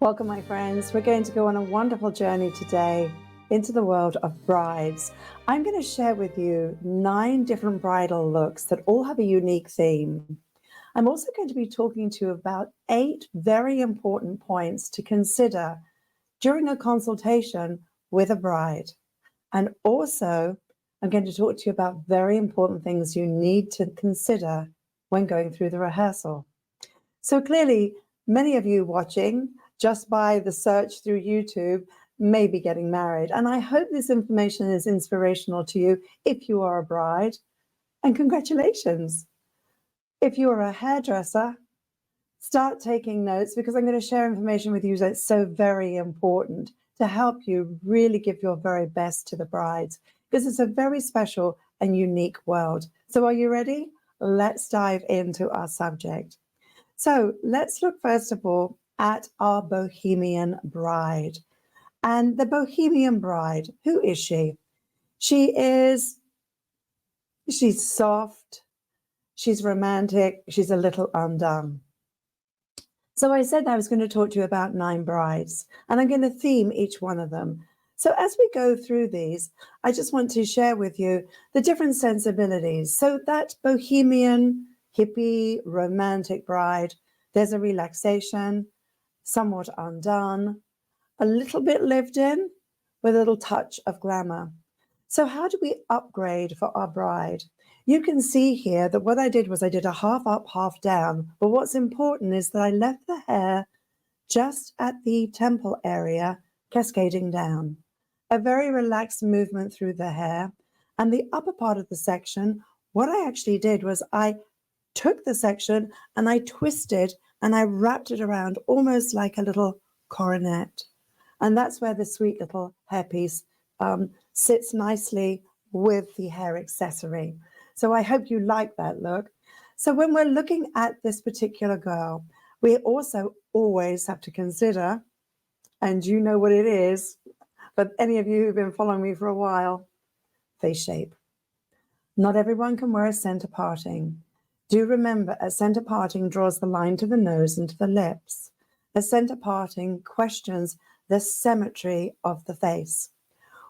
Welcome, my friends. We're going to go on a wonderful journey today into the world of brides. I'm going to share with you 9 different bridal looks that all have a unique theme. I'm also going to be talking to you about 8 very important points to consider during a consultation with a bride. And also, I'm going to talk to you about very important things you need to consider when going through the rehearsal. So clearly, many of you watching just by the search through YouTube may be getting married. And I hope this information is inspirational to you if you are a bride. And congratulations. If you are a hairdresser, start taking notes because I'm going to share information with you that's so very important to help you really give your very best to the brides, because it's a very special and unique world. So are you ready? Let's dive into our subject. So let's look first of all at our Bohemian bride. And the Bohemian bride, who is she? She's soft, she's romantic, she's a little undone. So I said I was going to talk to you about 9 brides, and I'm going to theme each one of them. So as we go through these, I just want to share with you the different sensibilities. So that Bohemian, hippie, romantic bride, there's a relaxation, somewhat undone, a little bit lived in, with a little touch of glamour. So how do we upgrade for our bride? You can see here that what I did was I did a half up, half down. But what's important is that I left the hair just at the temple area, cascading down. A very relaxed movement through the hair. And the upper part of the section, what I actually did was I took the section and I twisted and I wrapped it around almost like a little coronet. And that's where the sweet little hairpiece sits nicely with the hair accessory. So I hope you like that look. So when we're looking at this particular girl, we also always have to consider, and you know what it is, but any of you who've been following me for a while, face shape. Not everyone can wear a center parting. Do remember, a center parting draws the line to the nose and to the lips. A center parting questions the symmetry of the face.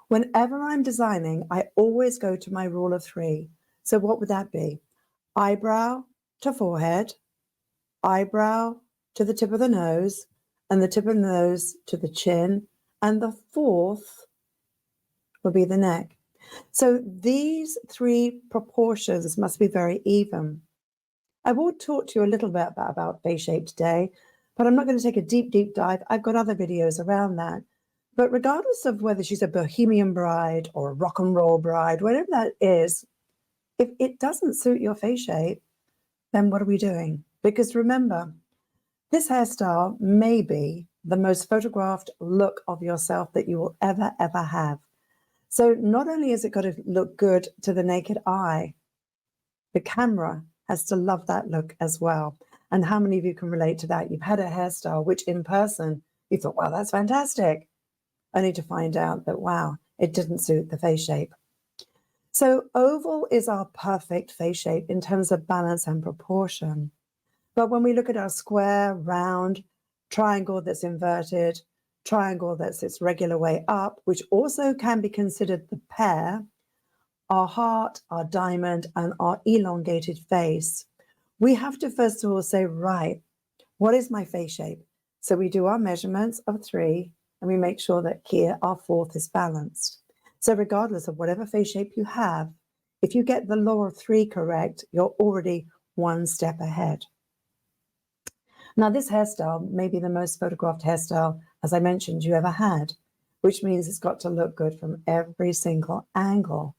Whenever I'm designing, I always go to my rule of 3. So what would that be? Eyebrow to forehead, eyebrow to the tip of the nose, and the tip of the nose to the chin, and the 4th will be the neck. So these 3 proportions must be very even. I will talk to you a little bit about face shape today, but I'm not going to take a deep dive. I've got other videos around that. But regardless of whether she's a Bohemian bride or a rock and roll bride, whatever that is, if it doesn't suit your face shape, then what are we doing? Because remember, this hairstyle may be the most photographed look of yourself that you will ever have. So not only is it got to look good to the naked eye, the camera has to love that look as well. And how many of you can relate to that? You've had a hairstyle which in person you thought, wow, that's fantastic, only to find out that, wow, it didn't suit the face shape. So oval is our perfect face shape in terms of balance and proportion. But when we look at our square, round, triangle that's inverted, triangle that's its regular way up, which also can be considered the pear, our heart, our diamond, and our elongated face, we have to first of all say, right, what is my face shape? So we do our measurements of 3, and we make sure that here our 4th is balanced. So regardless of whatever face shape you have, if you get the law of 3 correct, you're already 1 step ahead. Now, this hairstyle may be the most photographed hairstyle, as I mentioned, you ever had, which means it's got to look good from every single angle.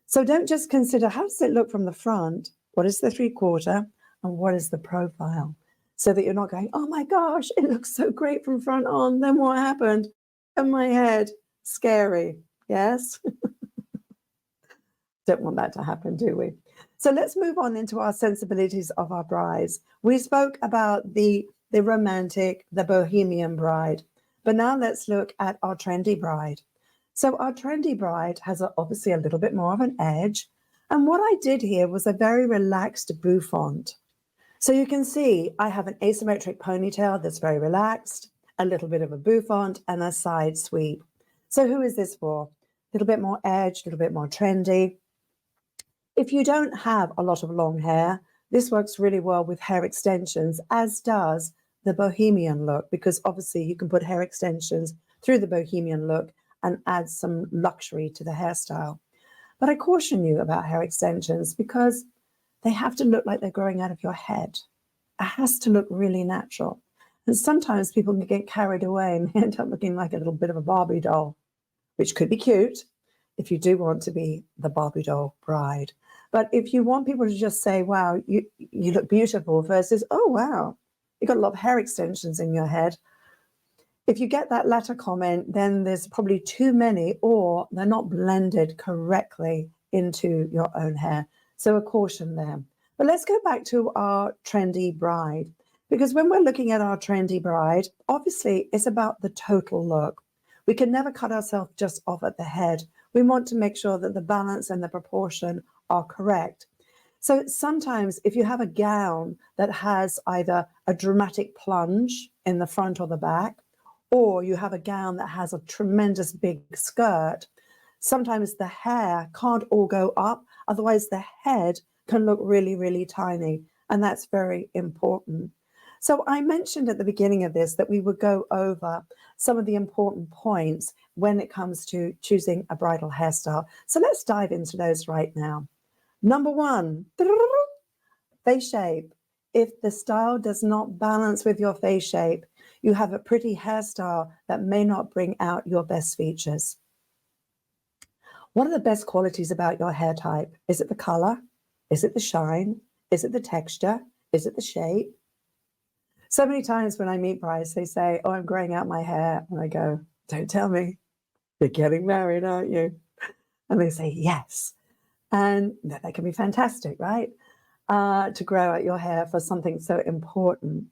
So don't just consider, how does it look from the front? What is the 3/4? And what is the profile? So that you're not going, oh my gosh, it looks so great from front on. Then what happened? In my head, scary. Yes? Don't want that to happen, do we? So let's move on into our sensibilities of our brides. We spoke about the romantic, the Bohemian bride, but now let's look at our trendy bride. So our trendy bride has obviously a little bit more of an edge. And what I did here was a very relaxed bouffant. So you can see I have an asymmetric ponytail that's very relaxed, a little bit of a bouffant, and a side sweep. So who is this for? A little bit more edge, a little bit more trendy. If you don't have a lot of long hair, this works really well with hair extensions, as does the bohemian look, because obviously you can put hair extensions through the bohemian look and add some luxury to the hairstyle. But I caution you about hair extensions because they have to look like they're growing out of your head. It has to look really natural. And sometimes people can get carried away and end up looking like a little bit of a Barbie doll, which could be cute if you do want to be the Barbie doll bride. But if you want people to just say, wow, you look beautiful versus, oh, wow, you've got a lot of hair extensions in your head. If you get that latter comment, then there's probably too many, or they're not blended correctly into your own hair. So a caution there. But let's go back to our trendy bride, because when we're looking at our trendy bride, obviously it's about the total look. We can never cut ourselves just off at the head. We want to make sure that the balance and the proportion are correct. So sometimes if you have a gown that has either a dramatic plunge in the front or the back, or you have a gown that has a tremendous big skirt, sometimes the hair can't all go up, otherwise the head can look really, really tiny, and that's very important. So I mentioned at the beginning of this that we would go over some of the important points when it comes to choosing a bridal hairstyle. So let's dive into those right now. Number one, face shape. If the style does not balance with your face shape, you have a pretty hairstyle that may not bring out your best features. What are the best qualities about your hair type? Is it the color? Is it the shine? Is it the texture? Is it the shape? So many times when I meet brides, they say, oh, I'm growing out my hair. And I go, don't tell me. You're getting married, aren't you? And they say, yes. And that can be fantastic, right? To grow out your hair for something so important.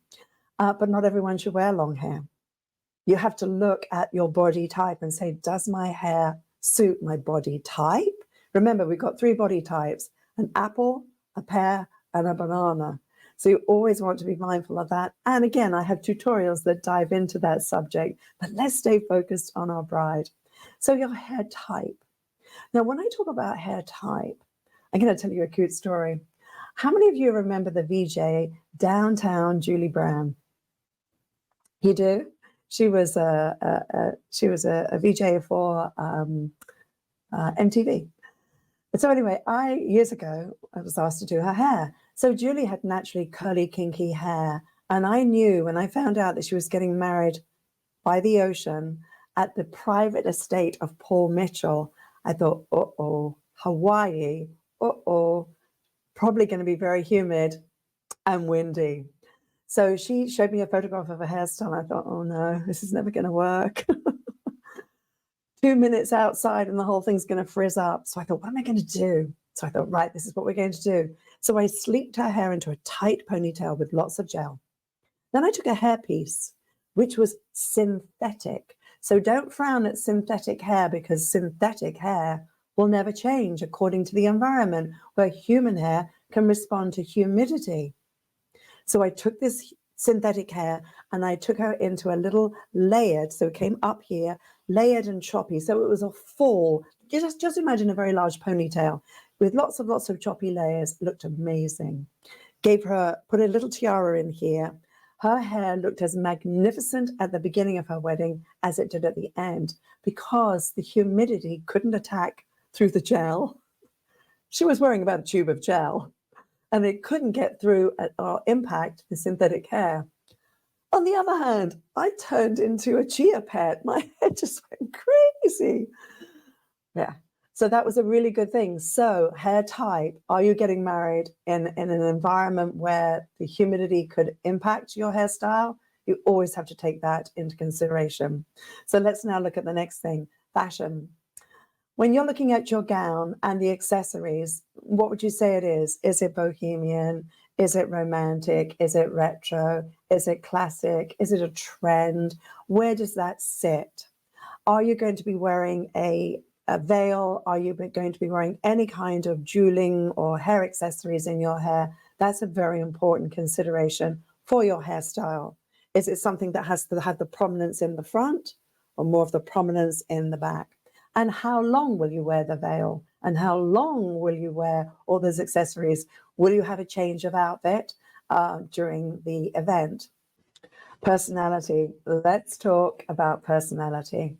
But not everyone should wear long hair. You have to look at your body type and say, does my hair suit my body type? Remember, we've got 3 body types, an apple, a pear, and a banana. So you always want to be mindful of that. And again, I have tutorials that dive into that subject, but let's stay focused on our bride. So your hair type. Now, when I talk about hair type, I'm going to tell you a cute story. How many of you remember the VJ Downtown Julie Brown? You do? She was a VJ for MTV. So anyway, years ago, I was asked to do her hair. So Julie had naturally curly, kinky hair. And I knew when I found out that she was getting married by the ocean at the private estate of Paul Mitchell, I thought, uh-oh, Hawaii, uh-oh, probably going to be very humid and windy. So she showed me a photograph of a hairstyle. I thought, oh no, this is never going to work. 2 minutes outside and the whole thing's going to frizz up. So I thought, what am I going to do? So I thought, right, this is what we're going to do. So I sleeked her hair into a tight ponytail with lots of gel. Then I took a hairpiece, which was synthetic. So don't frown at synthetic hair, because synthetic hair will never change according to the environment, where human hair can respond to humidity. So I took this synthetic hair and I took her into a little layered, so it came up here, layered and choppy. So it was a full, just imagine a very large ponytail with lots of choppy layers. It looked amazing. Put a little tiara in here. Her hair looked as magnificent at the beginning of her wedding as it did at the end, because the humidity couldn't attack through the gel. She was wearing about a tube of gel, and it couldn't get through or impact the synthetic hair. On the other hand, I turned into a chia pet. My hair just went crazy. Yeah. So that was a really good thing. So hair type, are you getting married in an environment where the humidity could impact your hairstyle? You always have to take that into consideration. So let's now look at the next thing, fashion. When you're looking at your gown and the accessories, what would you say it is? Is it bohemian? Is it romantic? Is it retro? Is it classic? Is it a trend? Where does that sit? Are you going to be wearing a veil? Are you going to be wearing any kind of jeweling or hair accessories in your hair? That's a very important consideration for your hairstyle. Is it something that has to have the prominence in the front or more of the prominence in the back? And how long will you wear the veil? And how long will you wear all those accessories? Will you have a change of outfit during the event? Personality. Let's talk about personality.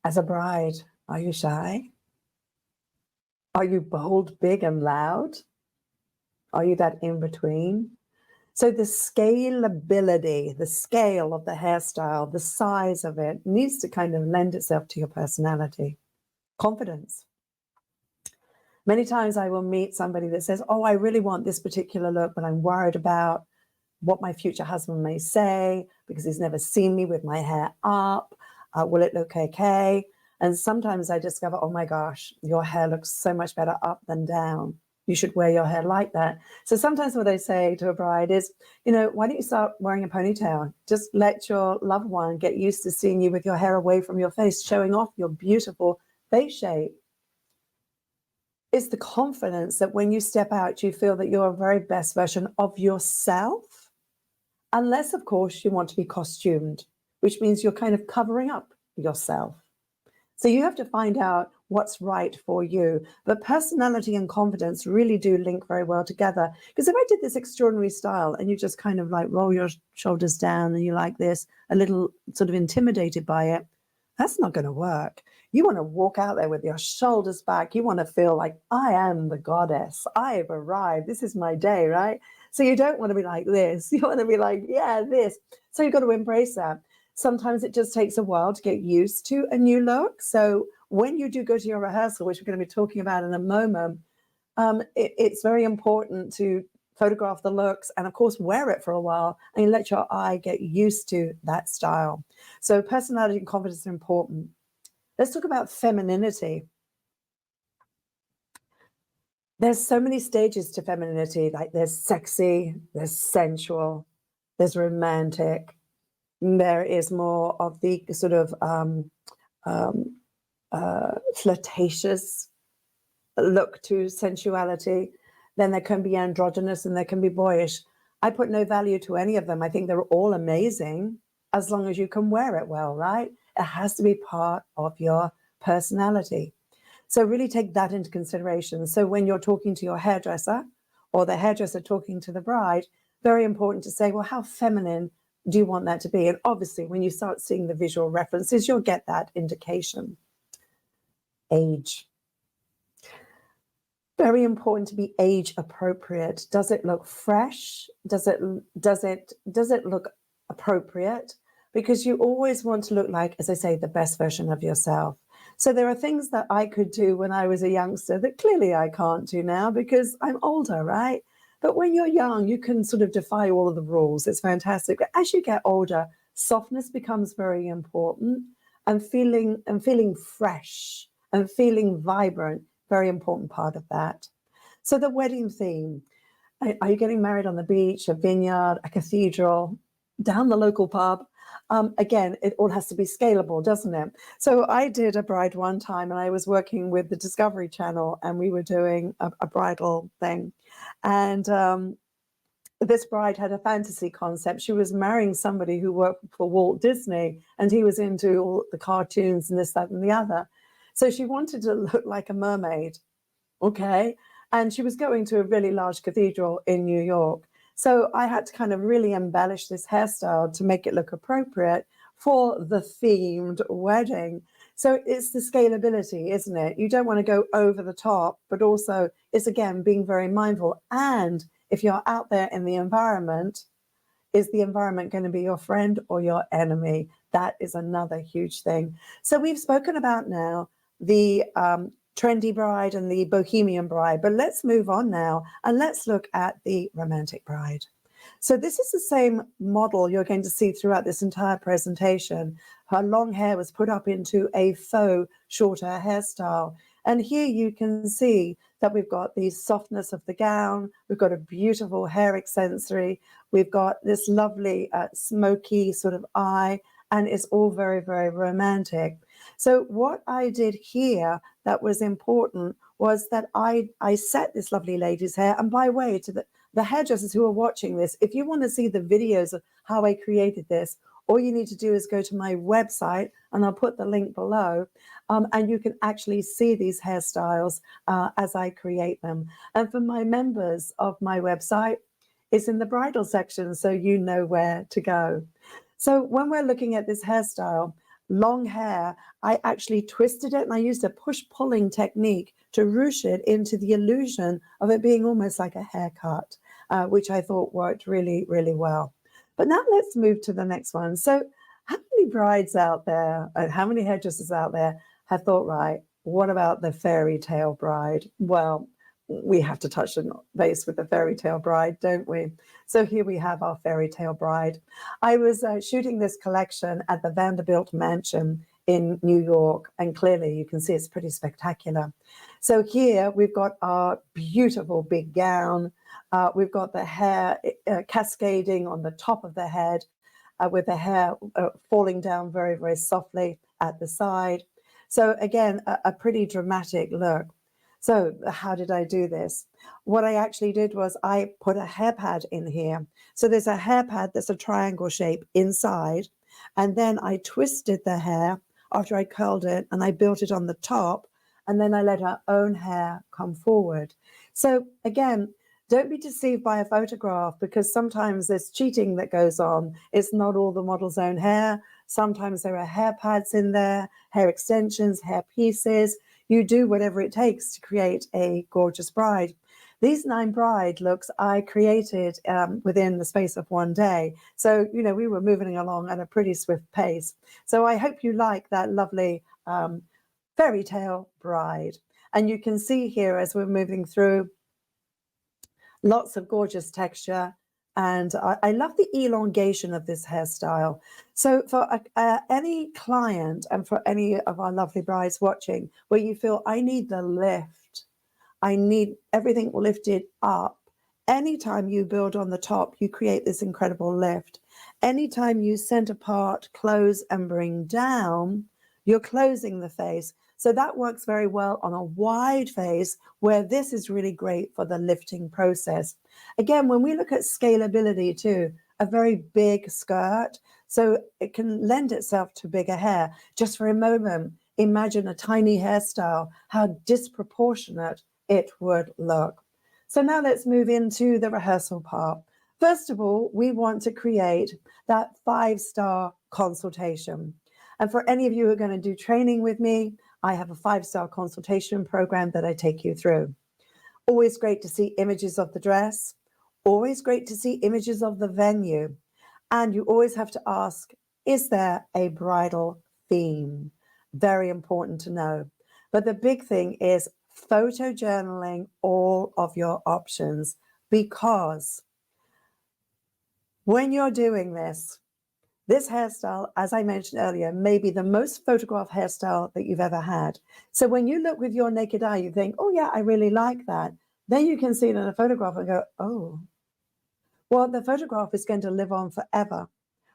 As a bride, are you shy? Are you bold, big, and loud? Are you that in between? So the scalability, the scale of the hairstyle, the size of it needs to kind of lend itself to your personality. Confidence. Many times I will meet somebody that says, oh, I really want this particular look, but I'm worried about what my future husband may say because he's never seen me with my hair up. Will it look okay? And sometimes I discover, oh my gosh, your hair looks so much better up than down. You should wear your hair like that. So sometimes what I say to a bride is, you know, why don't you start wearing a ponytail? Just let your loved one get used to seeing you with your hair away from your face, showing off your beautiful face shape. It's the confidence that when you step out, you feel that you're a very best version of yourself. Unless, of course, you want to be costumed, which means you're kind of covering up yourself. So you have to find out what's right for you. But personality and confidence really do link very well together. Because if I did this extraordinary style and you just kind of like roll your shoulders down and you like this, a little sort of intimidated by it, that's not going to work. You want to walk out there with your shoulders back. You want to feel like, I am the goddess. I have arrived. This is my day, right? So you don't want to be like this. You want to be like, yeah, this. So you've got to embrace that. Sometimes it just takes a while to get used to a new look. So when you do go to your rehearsal, which we're going to be talking about in a moment, it's very important to photograph the looks and, of course, wear it for a while and let your eye get used to that style. So personality and confidence are important. Let's talk about femininity. There's so many stages to femininity. Like there's sexy, there's sensual, there's romantic. There is more of the sort of flirtatious look to sensuality. Then there can be androgynous and there can be boyish. I put no value to any of them. I think they're all amazing as long as you can wear it well, right? It has to be part of your personality. So really take that into consideration. So when you're talking to your hairdresser or the hairdresser talking to the bride, very important to say, well, how feminine do you want that to be? And obviously, when you start seeing the visual references, you'll get that indication. Age. Very important to be age appropriate. Does it look fresh? Does it look appropriate? Because you always want to look like, as I say, the best version of yourself. So there are things that I could do when I was a youngster that clearly I can't do now because I'm older, right? But when you're young, you can sort of defy all of the rules. It's fantastic. But as you get older, softness becomes very important, and feeling fresh and feeling vibrant, very important part of that. So the wedding theme. Are you getting married on the beach, a vineyard, a cathedral, down the local pub? Again, it all has to be scalable, doesn't it? So I did a bride one time and I was working with the Discovery Channel and we were doing a bridal thing. And this bride had a fantasy concept. She was marrying somebody who worked for Walt Disney and he was into all the cartoons and this, that, and the other. So she wanted to look like a mermaid, okay? And she was going to a really large cathedral in New York. So I had to kind of really embellish this hairstyle to make it look appropriate for the themed wedding. So it's the scalability, isn't it? You don't want to go over the top, but also it's, again, being very mindful. And if you're out there in the environment, is the environment going to be your friend or your enemy? That is another huge thing. So we've spoken about now the Trendy bride and the Bohemian bride, but let's move on now and let's look at the romantic bride. So this is the same model you're going to see throughout this entire presentation. Her long hair was put up into a faux shorter hairstyle. And here you can see that we've got the softness of the gown. We've got a beautiful hair accessory. We've got this lovely smoky sort of eye, and it's all very, very romantic. So what I did here that was important was that I set this lovely lady's hair, and by way to the hairdressers who are watching this, if you want to see the videos of how I created this, all you need to do is go to my website, and I'll put the link below, and you can actually see these hairstyles as I create them. And for my members of my website, it's in the bridal section, so you know where to go. So when we're looking at this hairstyle, long hair, I actually twisted it, and I used a push-pulling technique to ruche it into the illusion of it being almost like a haircut, which I thought worked really, really well. But now let's move to the next one. So how many brides out there, how many hairdressers out there have thought, right, what about the fairy tale bride? Well, we have to touch the base with the fairy tale bride, don't we? So here we have our fairy tale bride. I was shooting this collection at the Vanderbilt Mansion in New York, and clearly you can see it's pretty spectacular. So here we've got our beautiful big gown. We've got the hair cascading on the top of the head, with the hair falling down very, very softly at the side. So again, a pretty dramatic look. So how did I do this? What I actually did was I put a hair pad in here. So there's a hair pad that's a triangle shape inside, and then I twisted the hair after I curled it, and I built it on the top, and then I let our own hair come forward. So again, don't be deceived by a photograph, because sometimes there's cheating that goes on. It's not all the model's own hair. Sometimes there are hair pads in there, hair extensions, hair pieces. You do whatever it takes to create a gorgeous bride. These 9 bride looks I created within the space of one day. So, you know, we were moving along at a pretty swift pace. So I hope you like that lovely fairy tale bride. And you can see here as we're moving through, lots of gorgeous texture. And I love the elongation of this hairstyle. So for any client and for any of our lovely brides watching, where you feel, I need the lift, I need everything lifted up. Anytime you build on the top, you create this incredible lift. Anytime you center part, close, and bring down, you're closing the face. So that works very well on a wide face, where this is really great for the lifting process. Again, when we look at scalability too, a very big skirt, so it can lend itself to bigger hair. Just for a moment, imagine a tiny hairstyle, how disproportionate it would look. So now let's move into the rehearsal part. First of all, we want to create that 5-star consultation. And for any of you who are going to do training with me, I have a 5-star consultation program that I take you through. Always great to see images of the dress. Always great to see images of the venue. And you always have to ask, is there a bridal theme? Very important to know. But the big thing is photo journaling all of your options, because when you're doing this hairstyle, as I mentioned earlier, may be the most photographed hairstyle that you've ever had. So when you look with your naked eye, you think, oh yeah, I really like that. Then you can see it in a photograph and go, oh, well, the photograph is going to live on forever,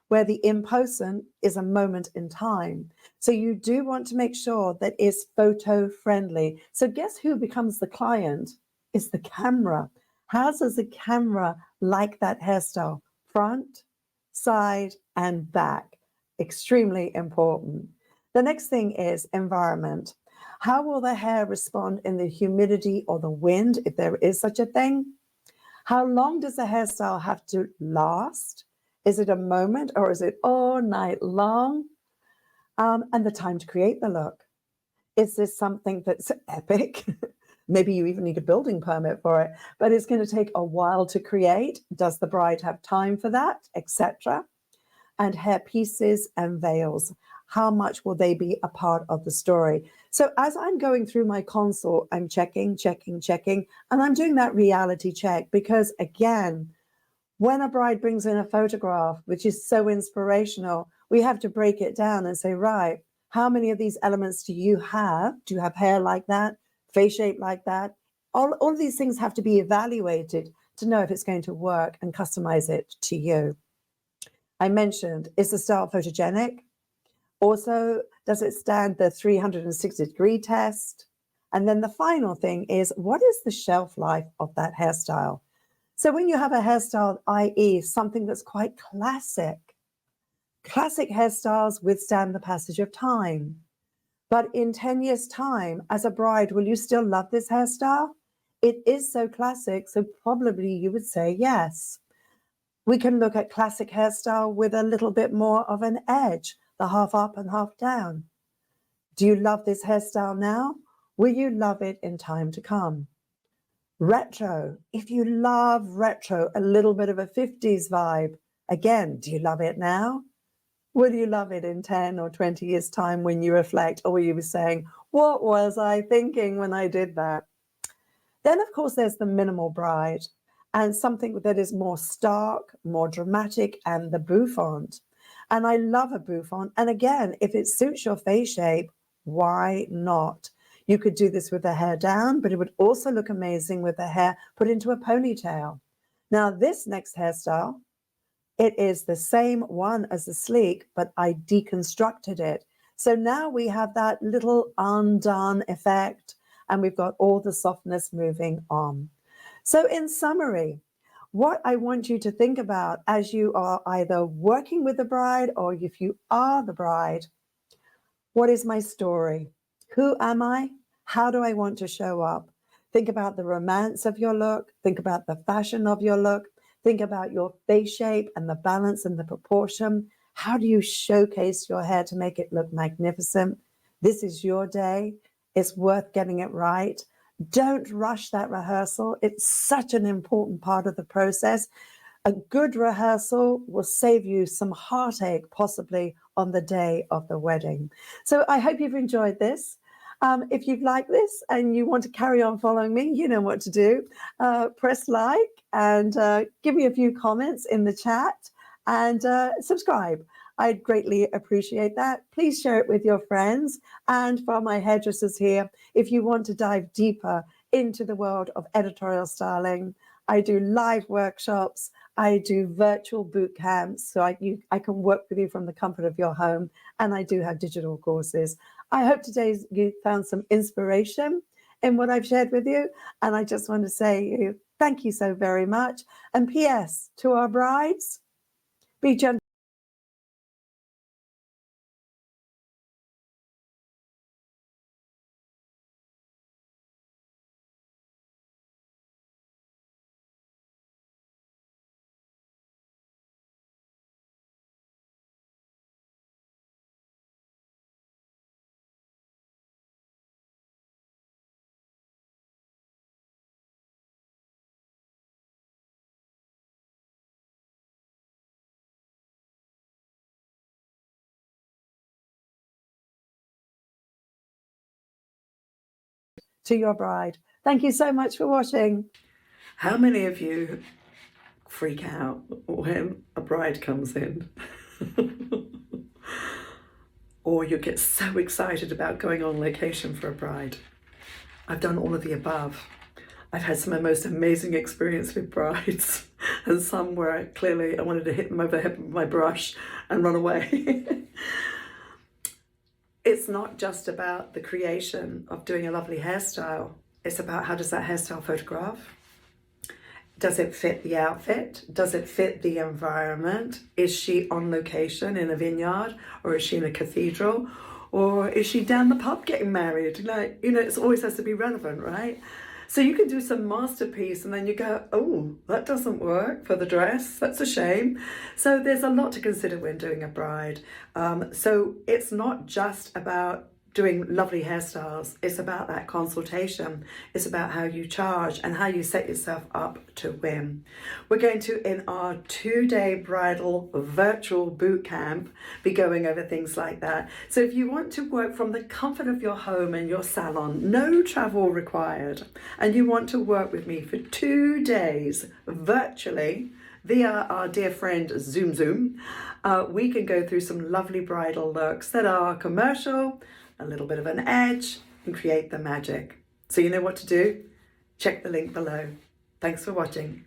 where the in-person is a moment in time. So you do want to make sure that it's photo friendly. So guess who becomes the client? It's the camera. How does the camera like that hairstyle? Front, side, and back. Extremely important. The next thing is environment. How will the hair respond in the humidity or the wind, if there is such a thing? How long does the hairstyle have to last? Is it a moment, or is it all night long? And the time to create the look. Is this something that's epic? Maybe you even need a building permit for it, but it's going to take a while to create. Does the bride have time for that, etc.? And hair pieces and veils. How much will they be a part of the story? So as I'm going through my consult, I'm checking, and I'm doing that reality check, because again, when a bride brings in a photograph, which is so inspirational, we have to break it down and say, right, how many of these elements do you have? Do you have hair like that, face shape like that? All of these things have to be evaluated to know if it's going to work and customize it to you. I mentioned, is the style photogenic? Also, does it stand the 360-degree test? And then the final thing is, what is the shelf life of that hairstyle? So when you have a hairstyle, i.e. something that's quite classic hairstyles withstand the passage of time. But in 10 years' time, as a bride, will you still love this hairstyle? It is so classic, so probably you would say yes. We can look at classic hairstyle with a little bit more of an edge, the half up and half down. Do you love this hairstyle now? Will you love it in time to come? Retro, if you love retro, a little bit of a 50s vibe, again, do you love it now? Will you love it in 10 or 20 years' time when you reflect, or will you be saying, what was I thinking when I did that? Then, of course, there's the minimal bride and something that is more stark, more dramatic, and the bouffant. And I love a bouffant. And again, if it suits your face shape, why not? You could do this with the hair down, but it would also look amazing with the hair put into a ponytail. Now, this next hairstyle, it is the same one as the sleek, but I deconstructed it. So now we have that little undone effect, and we've got all the softness moving on. So in summary, what I want you to think about as you are either working with the bride or if you are the bride, what is my story? Who am I? How do I want to show up? Think about the romance of your look. Think about the fashion of your look. Think about your face shape and the balance and the proportion. How do you showcase your hair to make it look magnificent? This is your day. It's worth getting it right. Don't rush that rehearsal. It's such an important part of the process. A good rehearsal will save you some heartache, possibly on the day of the wedding. So I hope you've enjoyed this. If you've liked this and you want to carry on following me, you know what to do. Press like and give me a few comments in the chat and subscribe. I'd greatly appreciate that. Please share it with your friends. And for my hairdressers here, if you want to dive deeper into the world of editorial styling, I do live workshops. I do virtual boot camps, so I can work with you from the comfort of your home. And I do have digital courses. I hope today you found some inspiration in what I've shared with you. And I just want to say thank you so very much. And P.S. to our brides, be gentle. To your bride. Thank you so much for watching. How many of you freak out when a bride comes in? Or you get so excited about going on location for a bride? I've done all of the above. I've had some of the most amazing experience with brides and some where clearly I wanted to hit them over the head with my brush and run away. It's not just about the creation of doing a lovely hairstyle. It's about how does that hairstyle photograph? Does it fit the outfit? Does it fit the environment? Is she on location in a vineyard, or is she in a cathedral, or is she down the pub getting married? Like, it always has to be relevant, right? So you can do some masterpiece and then you go, oh, that doesn't work for the dress. That's a shame. So there's a lot to consider when doing a bride. So it's not just about doing lovely hairstyles. It's about that consultation. It's about how you charge and how you set yourself up to win. We're going to, in our 2-day bridal virtual boot camp, be going over things like that. So if you want to work from the comfort of your home and your salon, no travel required, and you want to work with me for 2 days virtually via our dear friend Zoom, we can go through some lovely bridal looks that are commercial, a little bit of an edge, and create the magic. So you know what to do? Check the link below. Thanks for watching.